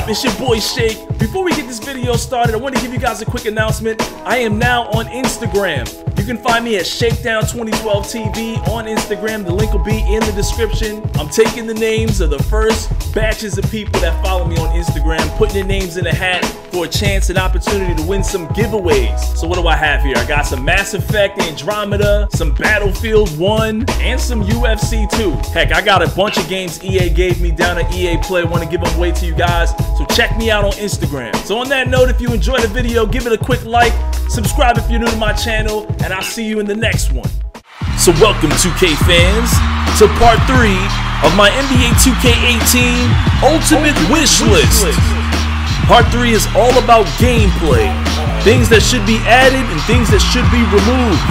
up? It's your boy Shake. Before we get this video started, I want to give you guys a quick announcement. I am now on Instagram. You can find me at Shakedown2012TV on Instagram. The link will be in the description. I'm taking the names of the first batches of people that follow me on Instagram, putting their names in a hat for a chance and opportunity to win some giveaways. So what do I have here? I got some Mass Effect Andromeda, some Battlefield 1, and some UFC 2. Heck, I got a bunch of games EA gave me down at EA Play. I want to give them away to you guys, so check me out on Instagram. So on that note, if you enjoyed the video, give it a quick like, subscribe if you're new to my channel, and I'll see you in the next one. So welcome 2K fans to part 3 of my NBA 2K18 Ultimate Wish List. Part 3 is all about gameplay, things that should be added and things that should be removed.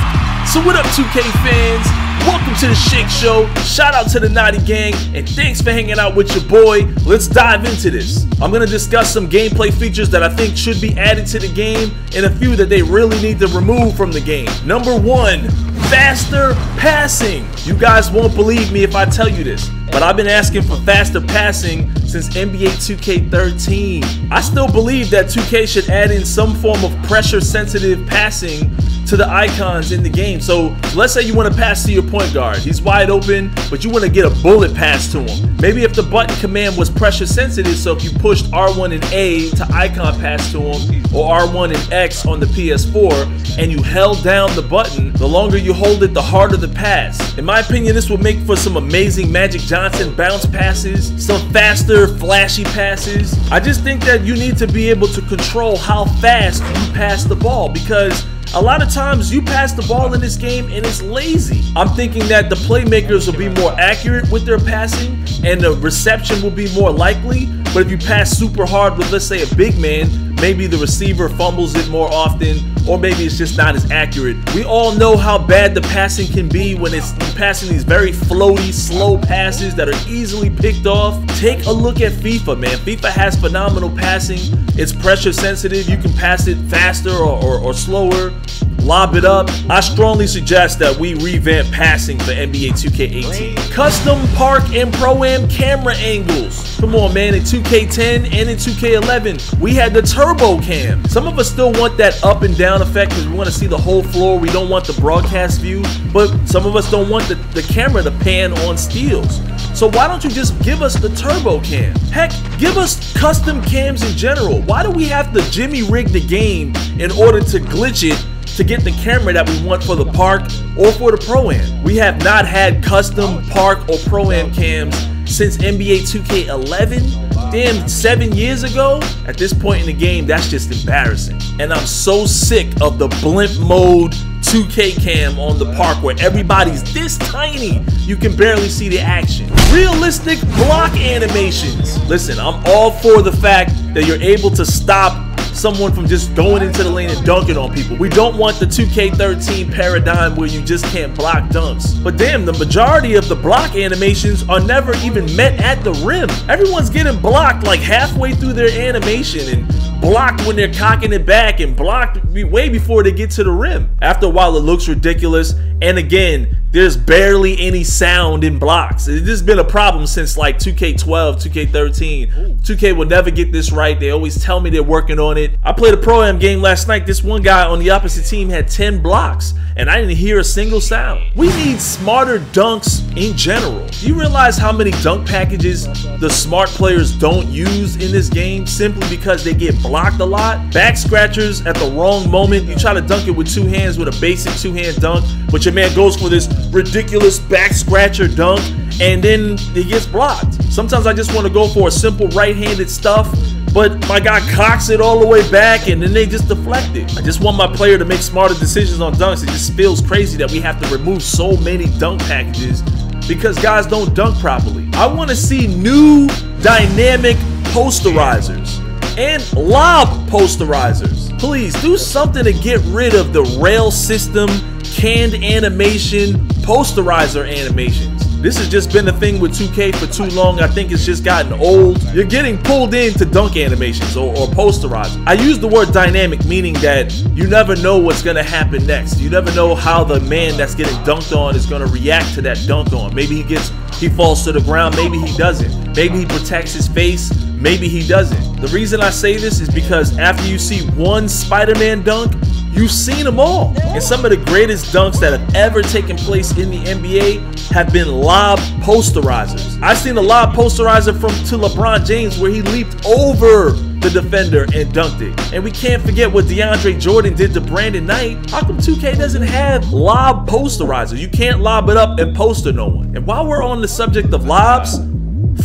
So what up 2K fans? Welcome to the Shake Show. Shout out to the Naughty Gang, and thanks for hanging out with your boy. Let's dive into this. I'm gonna discuss some gameplay features that I think should be added to the game, and a few that they really need to remove from the game. Number 1, faster passing. You guys won't believe me if I tell you this, but I've been asking for faster passing since NBA 2K13. I still believe that 2K should add in some form of pressure sensitive passing to the icons in the game. So let's say you want to pass to your point guard. He's wide open, but you want to get a bullet pass to him. Maybe if the button command was pressure sensitive, so if you pushed R1 and A to icon pass to him, or R1 and X on the PS4, and you held down the button, the longer you hold it, the harder the pass. In my opinion, this would make for some amazing Magic Johnson bounce passes, some faster, flashy passes. I just think that you need to be able to control how fast you pass the ball, because a lot of times you pass the ball in this game and it's lazy. I'm thinking that the playmakers will be more accurate with their passing and the reception will be more likely. But if you pass super hard with, let's say, a big man, maybe the receiver fumbles it more often, or maybe it's just not as accurate. We all know how bad the passing can be when it's passing these very floaty, slow passes that are easily picked off. Take a look at FIFA, man. FIFA has phenomenal passing. It's pressure sensitive. You can pass it faster or slower. Lob it up. I strongly suggest that we revamp passing for NBA 2K18. Custom park and Pro-Am camera angles. Come on, man. In 2K10 and in 2K11, we had the turbo cam. Some of us still want that up and down effect because we want to see the whole floor. We don't want the broadcast view, but some of us don't want the camera to pan on steals. So why don't you just give us the turbo cam? Heck, give us custom cams in general. Why do we have to jimmy rig the game in order to glitch it to get the camera that we want for the park or for the Pro-Am? We have not had custom park or Pro-Am cams since NBA 2K11. Damn, 7 years ago? At this point in the game, that's just embarrassing. And I'm so sick of the blimp mode 2K cam on the park where everybody's this tiny you can barely see the action. Realistic block animations. Listen, I'm all for the fact that you're able to stop someone from just going into the lane and dunking on people. We don't want the 2K13 paradigm where you just can't block dunks. But damn, the majority of the block animations are never even met at the rim. Everyone's getting blocked like halfway through their animation, and blocked when they're cocking it back, and blocked way before they get to the rim. After a while, it looks ridiculous. And again, there's barely any sound in blocks. This has been a problem since like 2K12, 2K13. 2K will never get this right. They always tell me they're working on it. I played a Pro-Am game last night. This one guy on the opposite team had 10 blocks, and I didn't hear a single sound. We need smarter dunks in general. Do you realize how many dunk packages the smart players don't use in this game simply because they get blocked a lot? Back scratchers at the wrong moment. You try to dunk it with two hands with a basic two-hand dunk, but your man goes for this ridiculous back scratcher dunk, and then it gets blocked. Sometimes I just want to go for a simple right-handed stuff, but my guy cocks it all the way back and then they just deflect it. I just want my player to make smarter decisions on dunks. It just feels crazy that we have to remove so many dunk packages because guys don't dunk properly. I want to see new dynamic posterizers and lob posterizers. Please do something to get rid of the rail system, canned animation, posterizer animations. This has just been a thing with 2K for too long. I think it's just gotten old. You're getting pulled into dunk animations or posterizing. I use the word dynamic, meaning that you never know what's going to happen next. You never know how the man that's getting dunked on is going to react to that dunk on. Maybe he falls to the ground, maybe he doesn't. Maybe he protects his face, maybe he doesn't. The reason I say this is because after you see one Spider-Man dunk, you've seen them all. And some of the greatest dunks that have ever taken place in the NBA have been lob posterizers. I've seen a lob posterizer to LeBron James where he leaped over the defender and dunked it. And we can't forget what DeAndre Jordan did to Brandon Knight. How come 2K doesn't have lob posterizer? You can't lob it up and poster no one. And while we're on the subject of lobs,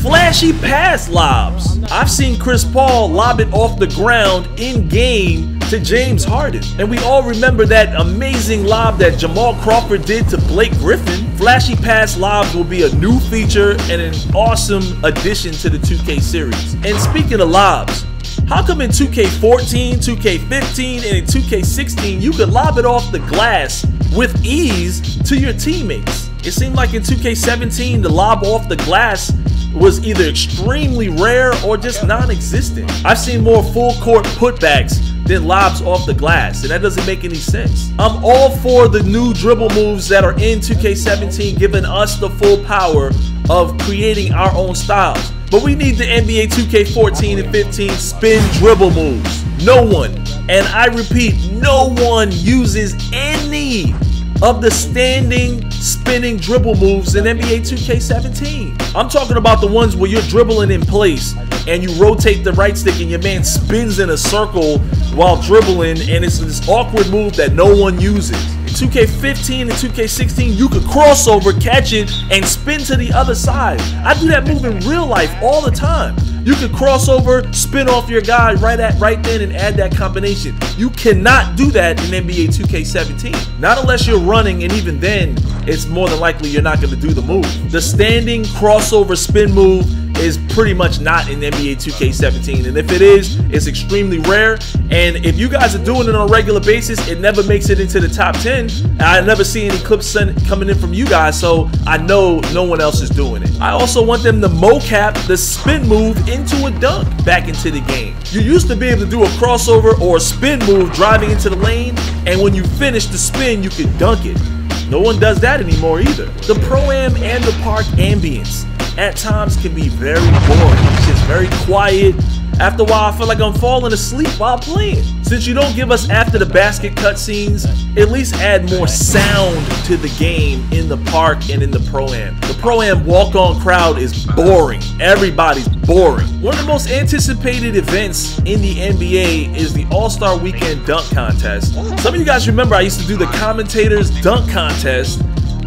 flashy pass lobs. I've seen Chris Paul lob it off the ground in game to James Harden. And we all remember that amazing lob that Jamal Crawford did to Blake Griffin. Flashy pass lobs will be a new feature and an awesome addition to the 2K series. And speaking of lobs, how come in 2K14, 2K15, and in 2K16 you could lob it off the glass with ease to your teammates? It seemed like in 2K17 the lob off the glass was either extremely rare or just non-existent. I've seen more full court putbacks than lobs off the glass, and that doesn't make any sense. I'm all for the new dribble moves that are in 2K17, giving us the full power of creating our own styles. But we need the NBA 2K14 and 15 spin dribble moves. No one, and I repeat, no one uses any of the standing spinning dribble moves in NBA 2K17. I'm talking about the ones where you're dribbling in place and you rotate the right stick and your man spins in a circle while dribbling, and it's this awkward move that no one uses. In 2K15 and 2K16, you could crossover, catch it, and spin to the other side. I do that move in real life all the time. You could crossover, spin off your guy right then and add that combination. You cannot do that in NBA 2K17. Not unless you're running, and even then, it's more than likely you're not going to do the move. The standing crossover spin move is pretty much not in NBA 2K17, and if it is, it's extremely rare. And if you guys are doing it on a regular basis, it never makes it into the top 10. And I never see any clips coming in from you guys, so I know no one else is doing it. I also want them to mocap the spin move into a dunk back into the game. You used to be able to do a crossover or a spin move driving into the lane, and when you finish the spin, you could dunk it. No one does that anymore either. The Pro-Am and the Park ambience at times can be very boring. It's just very quiet. After a while, I feel like I'm falling asleep while playing. Since you don't give us after the basket cutscenes, at least add more sound to the game in the Park and in the Pro-Am. The Pro-Am walk-on crowd is boring. Everybody's boring. One of the most anticipated events in the NBA is the All-Star Weekend Dunk Contest. Some of you guys remember I used to do the Commentators Dunk Contest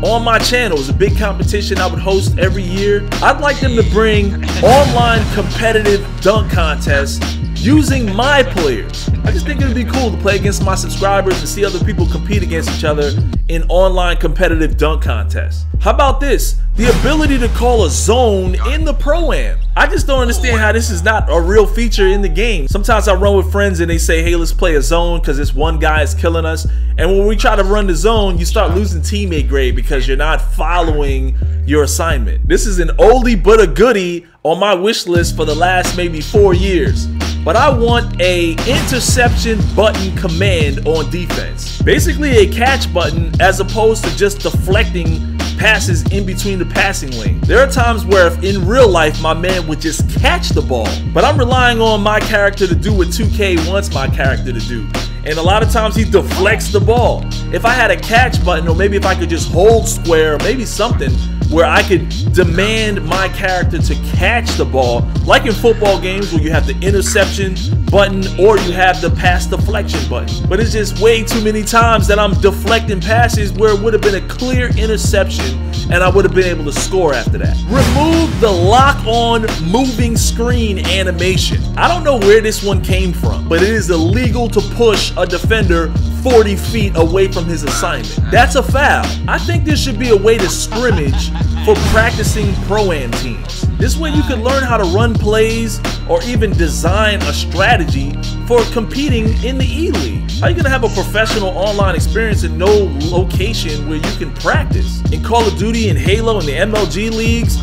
on my channel. It was a big competition I would host every year. I'd like them to bring online competitive dunk contests using my players. I just think it would be cool to play against my subscribers and see other people compete against each other in online competitive dunk contests. How about this? The ability to call a zone in the Pro-Am. I just don't understand how this is not a real feature in the game. Sometimes I run with friends and they say, hey, let's play a zone because this one guy is killing us. And when we try to run the zone, you start losing teammate grade because you're not following your assignment. This is an oldie but a goodie on my wish list for the last maybe 4 years. But I want a interception button command on defense. Basically a catch button as opposed to just deflecting passes in between the passing lane. There are times where if in real life my man would just catch the ball, but I'm relying on my character to do what 2K wants my character to do. And a lot of times he deflects the ball. If I had a catch button, or maybe if I could just hold square, or maybe something where I could demand my character to catch the ball, like in football games where you have the interception button or you have the pass deflection button. But it's just way too many times that I'm deflecting passes where it would have been a clear interception and I would have been able to score after that. Remove the lock-on moving screen animation. I don't know where this one came from, but it is illegal to push a defender 40 feet away from his assignment. That's a foul. I think there should be a way to scrimmage for practicing Pro-Am teams. This way you can learn how to run plays or even design a strategy for competing in the E-League. How are you gonna have a professional online experience in no location where you can practice? In Call of Duty and Halo and the MLG leagues,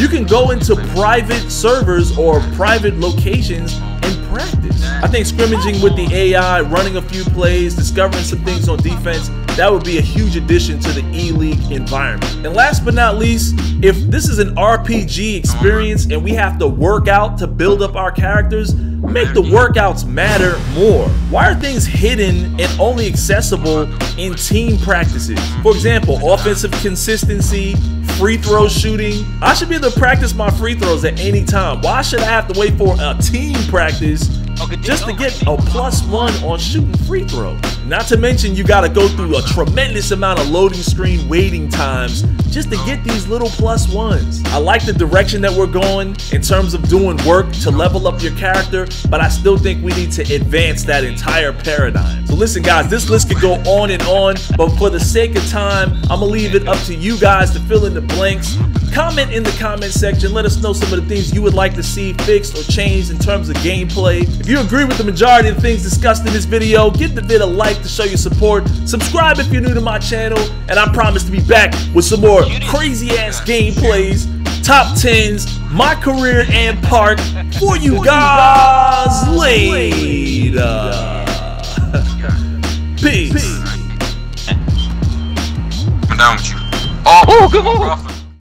you can go into private servers or private locations and practice. I think scrimmaging with the AI, running a few plays, discovering some things on defense that would be a huge addition to the E-League environment. And last but not least, if this is an RPG experience and we have to work out to build up our characters, make the workouts matter more. Why are things hidden and only accessible in team practices? For example, offensive consistency, free throw shooting. I should be able to practice my free throws at any time. Why should I have to wait for a team practice just to get a +1 on shooting free throw? Not to mention you gotta go through a tremendous amount of loading screen waiting times just to get these little +1s. I like the direction that we're going in terms of doing work to level up your character, but I still think we need to advance that entire paradigm. So listen guys, this list could go on and on, but for the sake of time, I'm gonna leave it up to you guys to fill in the blanks. Comment in the comment section, let us know some of the things you would like to see fixed or changed in terms of gameplay. If you agree with the majority of the things discussed in this video, give the vid a like to show your support. Subscribe if you're new to my channel, and I promise to be back with some more crazy ass gameplays, top 10s, my career and park for you guys later. Peace. I'm down with you. Oh, good move.